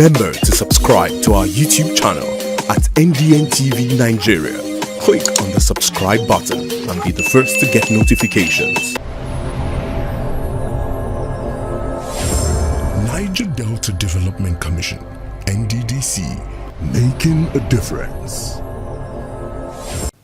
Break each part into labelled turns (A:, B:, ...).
A: Remember to subscribe to our YouTube channel at NDN TV Nigeria. Click on the subscribe button and be the first to get notifications. Niger Delta Development Commission, NDDC, making a difference.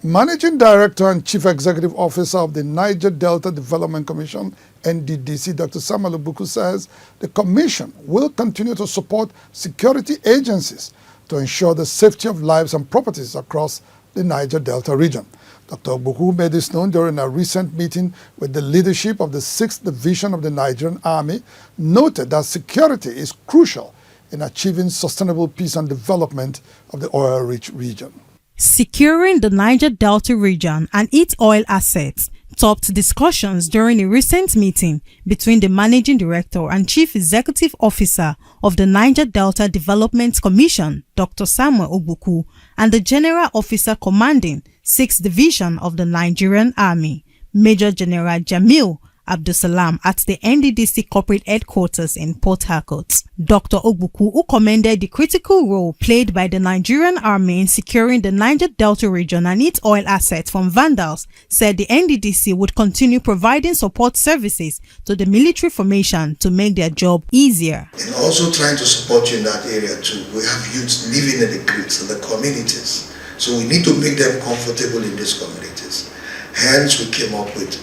B: Managing Director and Chief Executive Officer of the Niger Delta Development Commission, NDDC, Dr. Samuel Ogbuku, says the Commission will continue to support security agencies to ensure the safety of lives and properties across the Niger Delta region. Dr. Ogbuku made this known during a recent meeting with the leadership of the 6th Division of the Nigerian Army, noted that security is crucial in achieving sustainable peace and development of the oil-rich region.
C: Securing the Niger Delta region and its oil assets topped discussions during a recent meeting between the Managing Director and Chief Executive Officer of the Niger Delta Development Commission, Dr. Samuel Ogbuku, and the General Officer Commanding 6th Division of the Nigerian Army, Major General Jamil Abdulsalam, at the NDDC corporate headquarters in Port Harcourt. Dr. Ogbuku, who commended the critical role played by the Nigerian Army in securing the Niger Delta region and its oil assets from vandals, said the NDDC would continue providing support services to the military formation to make their job easier.
D: And also trying to support you in that area too. We have youths living in the grids and the communities, so we need to make them comfortable in these communities. Hence, we came up with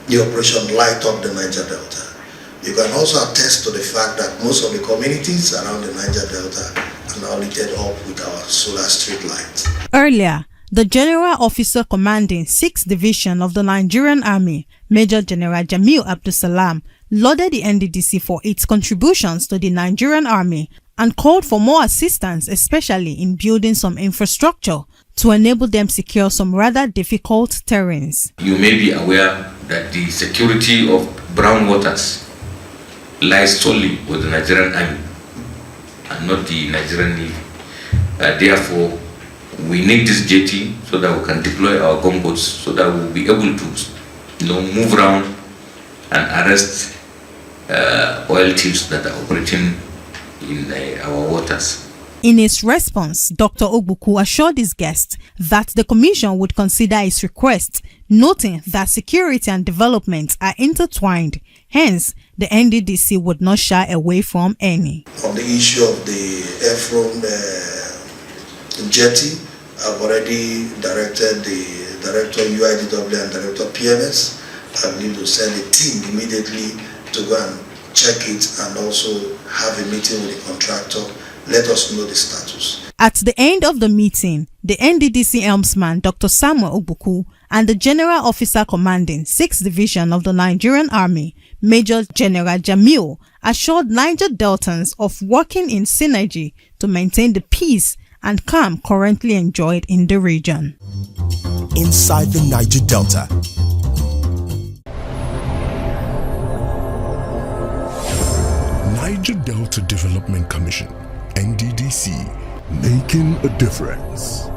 D: the Operation Light Up the Niger Delta. You can also attest to the fact that most of the communities around the Niger Delta are now lit up with our solar street lights.
C: Earlier, the General Officer Commanding 6th Division of the Nigerian Army, Major General Jamil Abdulsalam, lauded the NDDC for its contributions to the Nigerian Army and called for more assistance, especially in building some infrastructure to enable them secure some rather difficult terrains.
E: You may be aware that the security of brown waters lies solely with the Nigerian Army and not the Nigerian Navy. Therefore, we need this jetty so that we can deploy our gunboats, so that we'll be able to move around and arrest oil thieves that are operating in our waters.
C: In his response, Dr. Ogbuku assured his guests that the Commission would consider his request, noting that security and development are intertwined. Hence, the NDDC would not shy away from any.
D: On the issue of the Ephron jetty, I've already directed the Director UIDW and Director PMS. I need to send a team immediately to go and check it and also have a meeting with the contractor. Let us know the status.
C: At the end of the meeting, the NDDC helmsman Dr. Samuel Ogbuku and the General Officer Commanding 6th Division of the Nigerian Army, Major General Jamil, assured Niger Deltans of working in synergy to maintain the peace and calm currently enjoyed in the region.
A: Inside the Niger Delta. Niger Delta Development Commission, NDDC, making a difference.